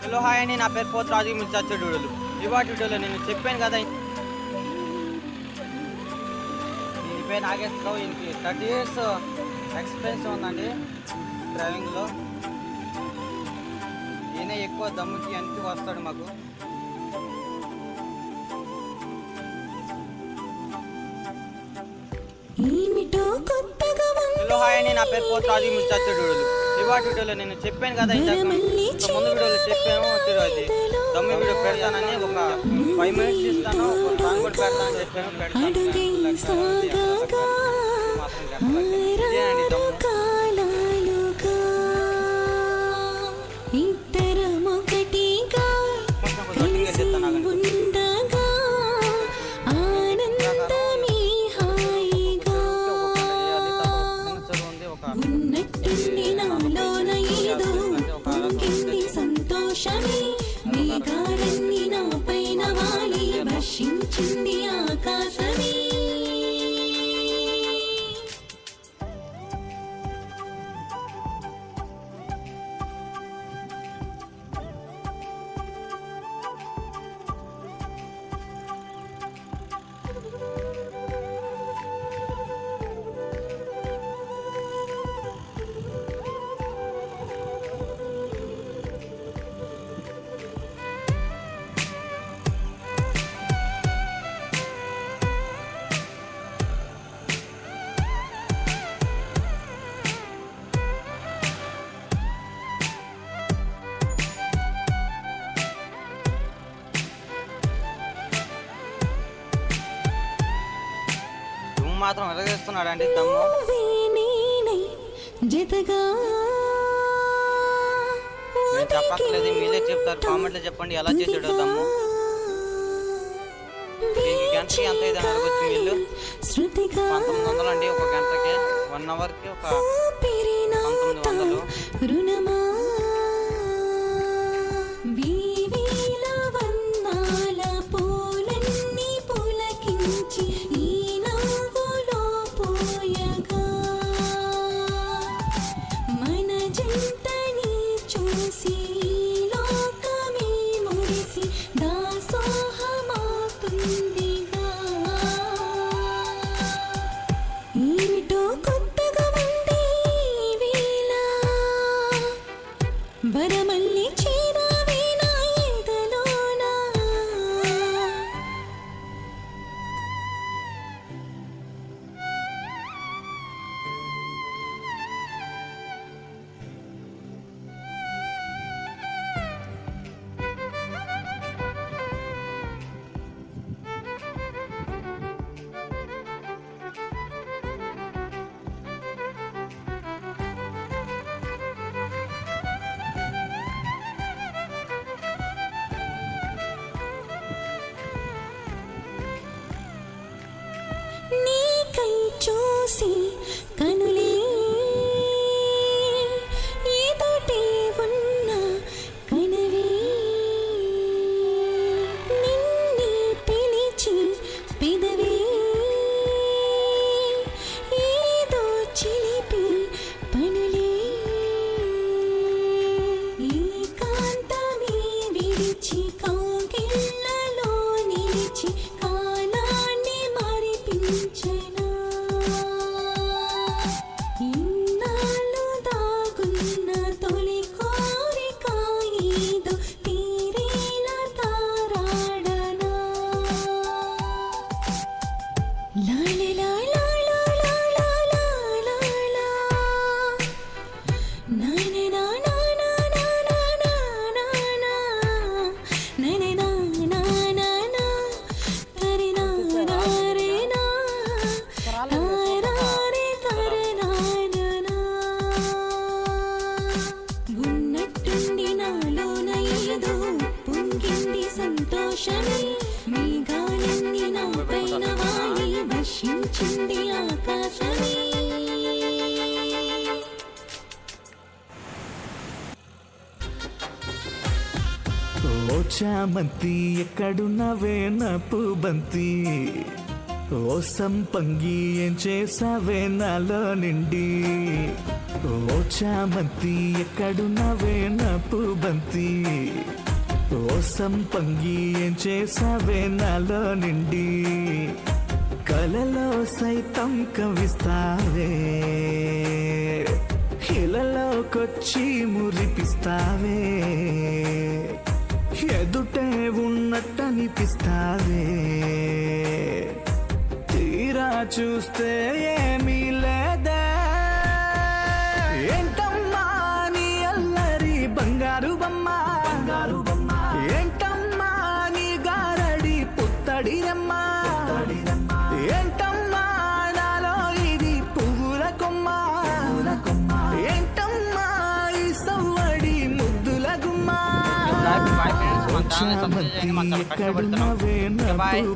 Hello hi అండి, నా పేరు పోతరాజు. మీరు చచ్చే వీడియోలు ఇవాటి వీడియోలో నేను చెప్పాను కదా, దీని పేరు నాగేశ్వరరావు. ఈయనకి 30 years ఎక్స్పీరియన్స్ ఉందండి డ్రైవింగ్లో. ఈయన ఎక్కువ దమ్ముకి అనికి వస్తాడు మాకు. హలో హాయ్ అండి, నా పేరు పోతరాజు. మీరు చచ్చే వీడియోలు ఇవాటి వీడియోలో నేను చెప్పాను కదా, ముందు వీడియోలో చెప్పాను అది దమ్ము వీడియో పెడతానని. ఒక 5 minutes ఇస్తాను, ఒక సాంగ్ కూడా పెడతానని చెప్పాను. పెడతాను ఇదేనండి దమ్ము. మాత్రం ఎరగేస్తున్నాడు అండి దమ్ము. నేను చెప్పట్లేదు, మీరే చెప్తారు. కామెంట్లో చెప్పండి ఎలా చేసాడో దమ్ము. దీనికి గంటకి ఎంత ఇది అడగొచ్చు వీళ్ళు. 1900 అండి ఒక గంటకి. 1 hourకి ఒక 1900. నీకై చూసి కనులే ఏదోటే ఉన్న కనవే నిన్నే పిలిచి పెదవే ఏదో చిలిపి పనులే ఏకాంతమే విడిచి కౌగిళ్ళలో నిలిచి ఇన్నాళ్ళు దాగున్న తొలి కోరిక ఏదో తీరేలా తారాడనా. లాలిలా లాలా లాలా లాలా నానేనా నానా నానా నానా నానేనా నానా తరినా నారేనా ఉన్నట్టుండి నాలోన ఏదో పొంగింది సంతోషమే. మీ గాలిని నా పైన వాలి వర్షించింది ఆకాశమే. ఓ చామంతి ఎక్కడున్నవే నా పూబంతి, ఓ సంపంగి ఏం చేసావే నాలో నిండి. ఓ చామంతి ఎక్కడున్నవే నప్పు బంతి ఓ సంపంగి ఏం చేసావే నాలో నిండి కలలో సైతం కవిస్తావే ఇలలోకొచ్చి మురిపిస్తావే ఎదుటే ఉన్నట్టనిపిస్తావే తీరా చూస్తే ఏమీ లేదే ఏంటమ్మా నీ అల్లరి బంగారు బొమ్మ ఏంటమ్మా నీ గారడి పుత్తడి రమ్మ ఏంటమ్మా నాలో ఇది పువ్వుల కొమ్మ ఏంటమ్మా ఈ సవ్వడి ముద్దుల గుమ్మ బాయ్ ఫ్రెండ్స్, మన ఛానల్ సబ్స్క్రైబ్ చేయండి, మన చాలా కష్టపడుతున్నాం. ఎక్కడున్నవే బాయ్. నవ్వు